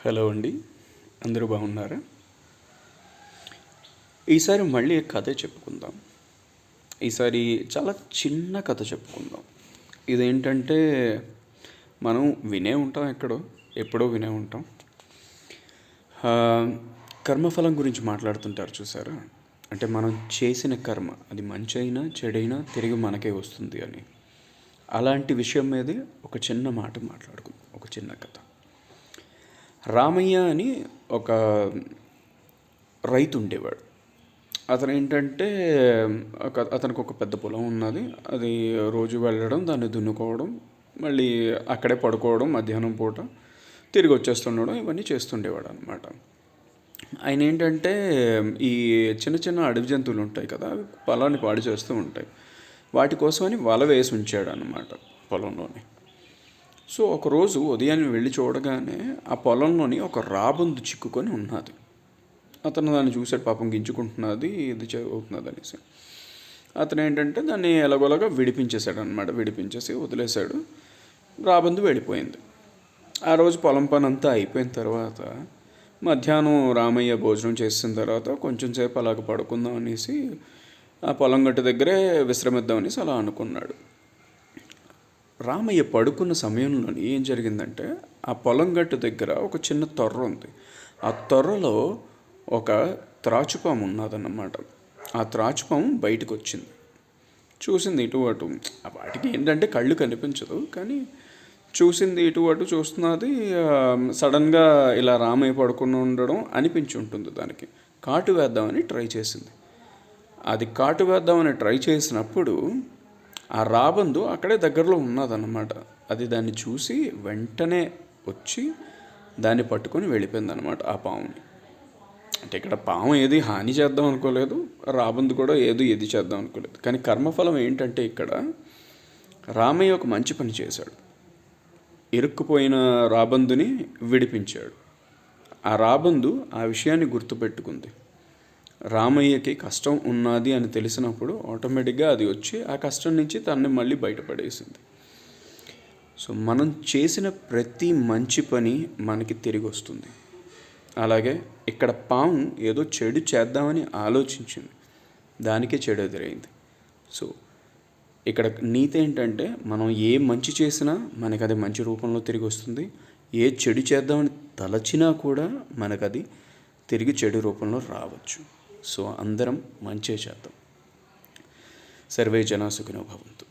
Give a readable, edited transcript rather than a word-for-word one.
Hello అండి, అందరూ బాగున్నారా? ఈసారి మళ్ళీ కథ చెప్పుకుందాం. ఈసారి చాలా చిన్న కథ చెప్పుకుందాం. ఇదేంటంటే మనం వినే ఉంటాం, ఎప్పుడో వినే ఉంటాం. ఆ, కర్మఫలం గురించి మాట్లాడుతుంటారు చూసారా? అంటే మనం చేసిన కర్మ అది మంచి అయినా చెడైనా తిరిగి మనకే వస్తుంది అని. అలాంటి విషయం మీదే ఒక చిన్న మాట మాట్లాడుకుందాం, ఒక చిన్న కథ. రామయ్య అని ఒక రైతు ఉండేవాడు. అతను ఏంటంటే అతనికి ఒక పెద్ద పొలం ఉన్నది. అది రోజు వెళ్ళడం, దాన్ని దున్నుకోవడం, మళ్ళీ అక్కడే పడుకోవడం, మధ్యాహ్నం పూట తిరిగి వచ్చేస్తుండడం, ఇవన్నీ చేస్తుండేవాడు అనమాట. ఆయన ఏంటంటే ఈ చిన్న చిన్న అడవి జంతువులు ఉంటాయి కదా, పొలాన్ని పాడు చేస్తూ ఉంటాయి. వాటి కోసమని వల వేసి ఉంచాడు అనమాట పొలంలోని. సో ఒకరోజు ఉదయాన్నే వెళ్ళి చూడగానే ఆ పొలంలోని ఒక రాబందు చిక్కుకొని ఉన్నది. అతను దాన్ని చూసాడు, పాపం గింజుకుంటున్నది, ఇది అవుతున్నది అనేసి. అతను ఏంటంటే దాన్ని ఎలాగోలాగా విడిపించేశాడు అనమాట. విడిపించేసి వదిలేశాడు. రాబందు వెళ్ళిపోయింది. ఆ రోజు పొలం పని అంతా అయిపోయిన తర్వాత మధ్యాహ్నం రామయ్య భోజనం చేసిన తర్వాత కొంచెం సేపు అలాగ పడుకుందాం అనేసి ఆ పొలం గట్టు దగ్గరే విశ్రమిద్దాం అనేసి అలా అనుకున్నాడు. రామయ్య పడుకున్న సమయంలో ఏం జరిగిందంటే ఆ పొలం గట్టు దగ్గర ఒక చిన్న తొర్ర ఉంది. ఆ తొర్రలో ఒక త్రాచుపాము ఉన్నదన్నమాట. ఆ త్రాచుపాము బయటకు వచ్చింది. చూసింది ఇటు అటు. వాటికి ఏంటంటే కళ్ళు కనిపించదు, కానీ చూసింది ఇటు అటు చూస్తున్నది. సడన్గా ఇలా రామయ్య పడుకుని ఉండడం అనిపించి ఉంటుంది దానికి. కాటు వేద్దామని ట్రై చేసింది. అది కాటు వేద్దామని ట్రై చేసినప్పుడు ఆ రాబందు అక్కడే దగ్గరలో ఉన్నదన్నమాట. అది దాన్ని చూసి వెంటనే వచ్చి దాన్ని పట్టుకొని వెళ్ళిపోయిందన్నమాట ఆ పాముని. అంటే ఇక్కడ పాము ఏది హాని చేద్దాం అనుకోలేదు, రాబందు కూడా ఏది చేద్దాం అనుకోలేదు. కానీ కర్మఫలం ఏంటంటే ఇక్కడ రామయ్య ఒక మంచి పని చేశాడు. ఇరుక్కుపోయిన రాబందుని విడిపించాడు. ఆ రాబందు ఆ విషయాన్ని గుర్తుపెట్టుకుంది. రామయ్యకి కష్టం ఉన్నది అని తెలిసినప్పుడు ఆటోమేటిక్గా అది వచ్చి ఆ కష్టం నుంచి తనని మళ్ళీ బయటపడేసింది. సో మనం చేసిన ప్రతి మంచి పని మనకి తిరిగి వస్తుంది. అలాగే ఇక్కడ పాము ఏదో చెడు చేద్దామని ఆలోచించింది, దానికే చెడు ఎదురైంది. సో ఇక్కడ నీతి ఏంటంటే మనం ఏ మంచి చేసినా మనకు అది మంచి రూపంలో తిరిగి వస్తుంది. ఏ చెడు చేద్దామని తలచినా కూడా మనకు అది తిరిగి చెడు రూపంలో రావచ్చు. సో అందరం మంచే చేద్దాం. సర్వే జనా సుఖినో భవంతు.